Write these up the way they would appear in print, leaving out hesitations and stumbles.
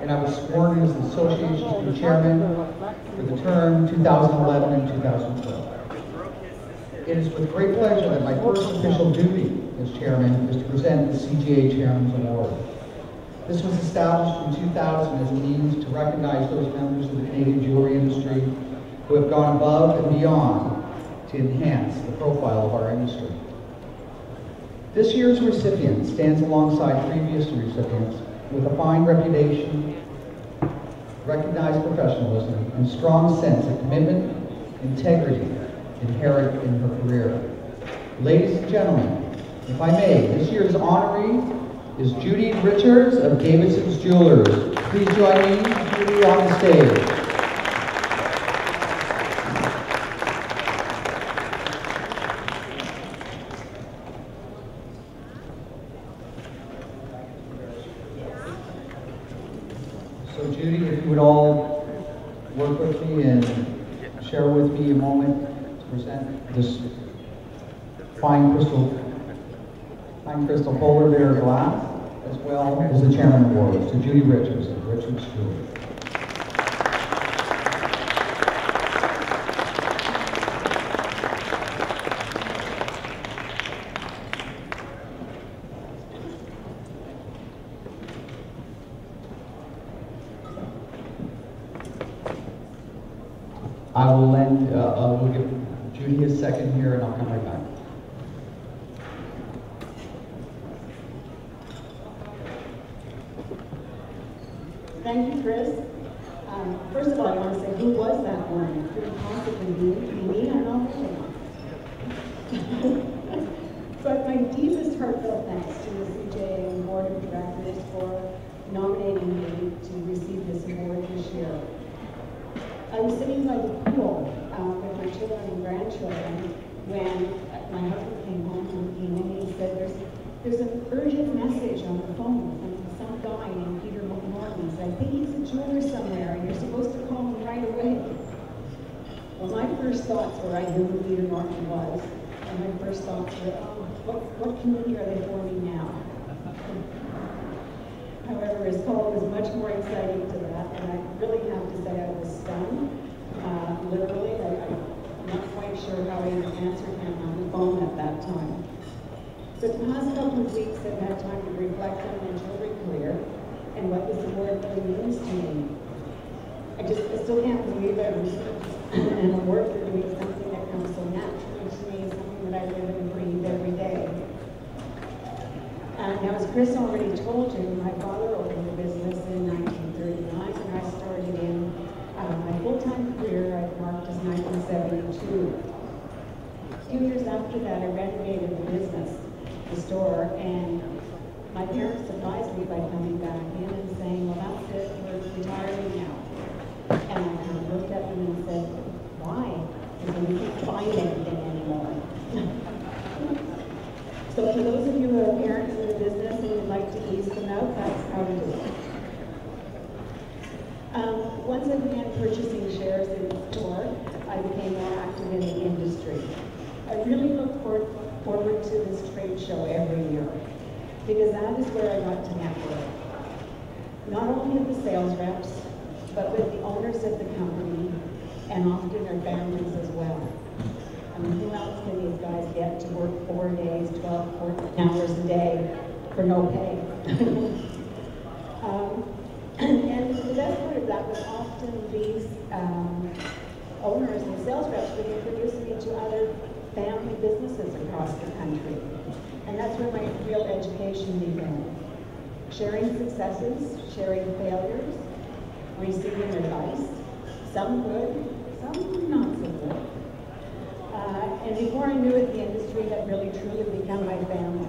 and I was sworn in as the association's chairman for the term 2011 and 2012. It is with great pleasure that my first official duty as chairman is to present the CJA Chairman's Award. This was established in 2000 as a means to recognize those members of the Canadian jewelry industry who have gone above and beyond to enhance the profile of our industry. This year's recipient stands alongside previous recipients with a fine reputation, recognized professionalism, and strong sense of commitment, integrity inherent in her career. Ladies and gentlemen, if I may, this year's honoree is Judy Richards of Davidson's Jewelers. Please join me, Judy, on the stage. So Judy, if you would all work with me and share with me a moment to present this fine crystal folder there of glass, as well as the Chairman Award to Judy Richards of Richards Jewelry. I will we'll give Judy a second here and I'll come right back. Thank you, Chris. First of all, I want to say, who was that one? Could it possibly be me? I don't know. But my deepest heartfelt thanks to the CJA and Board of Directors for nominating me to receive this award this year. I was sitting by the pool with my children and grandchildren when my husband came home from me and he said, there's an urgent message on the phone from some guy named Peter McNorton. I think he's a jeweler somewhere and you're supposed to call him right away. Well, my first thoughts were I knew who Peter Norton was, and my first thoughts were, oh, what committee are they forming now? However, his call was much more exciting to that, and I really have to say I was stunned. Literally, I'm not quite sure how I answered him on the phone at that time. So the past couple of weeks I've had time to reflect on my jewelry career and what this award really means to me. I still can't believe I received an award for doing something that comes so naturally to me, something that I live and breathe every day. Now, as Chris already told you, my father opened the business in 1939, and I started in my full-time career I've marked as 1972. A few years after that, I renovated the business, the store, and my parents surprised me by coming back in and saying, well, that's it, we're retiring now. And I kind of looked at them and said, why? Because we can't find anything anymore. So for those of you who are parents in the business and would like to ease them out, that's how to do it. Once I began purchasing shares in the store, I became more active in the industry. I really look forward to this trade show every year, because that is where I got to network. Not only with the sales reps, but with the owners of the company, and often their families as well. I mean, who else can these guys get to work 4 days, 14 hours a day for no pay? And the best part of that was often these owners and sales reps would introduce me to other family businesses across the country. And that's where my real education began. Sharing successes, sharing failures, receiving advice, some good, some not so good. And before I knew it, the industry had really truly become my family.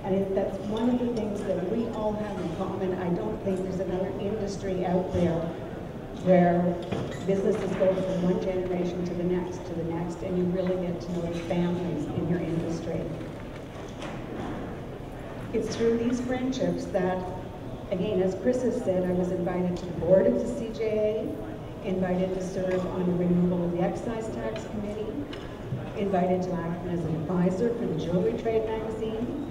And that's one of the things that we all have in common. I don't think there's another industry out there where businesses go from one generation to the next, and you really get to know the families in your industry. It's through these friendships that, again, as Chris has said, I was invited to the board of the CJA, invited to serve on the removal of the excise tax committee, invited to act as an advisor for the Jewelry Trade magazine,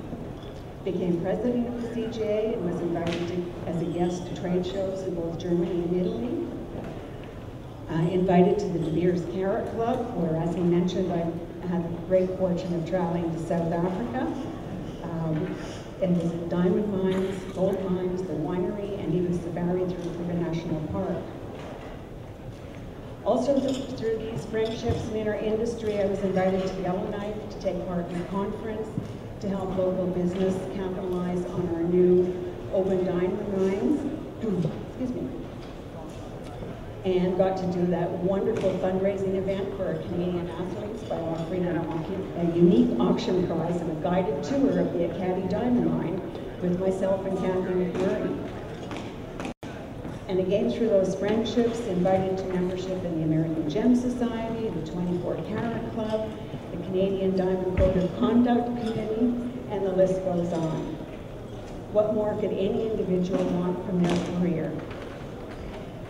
became president of the CJA and was invited as a guest to trade shows in both Germany and Italy. Invited to the De Beers Carrot Club, where, as he mentioned, I had the great fortune of traveling to South Africa and visited diamond mines, gold mines, the winery, and even safari through Kruger National Park. Also through these friendships and in our industry, I was invited to Yellowknife to take part in a conference to help local business capitalize on our new open diamond mines. Excuse me. And got to do that wonderful fundraising event for our Canadian athletes by offering a unique auction prize and a guided tour of the Acadie Diamond Mine with myself and Catherine McMurray. And again, through those friendships, invited to membership in the American Gem Society, the 24 Carat Club, the Canadian Diamond Code of Conduct Committee, and the list goes on. What more could any individual want from their career?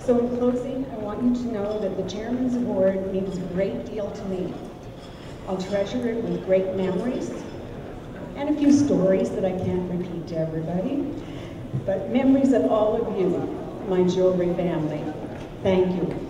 So in closing, I want you to know that the Chairman's Award means a great deal to me. I'll treasure it with great memories and a few stories that I can't repeat to everybody, but memories of all of you, my jewelry family. Thank you.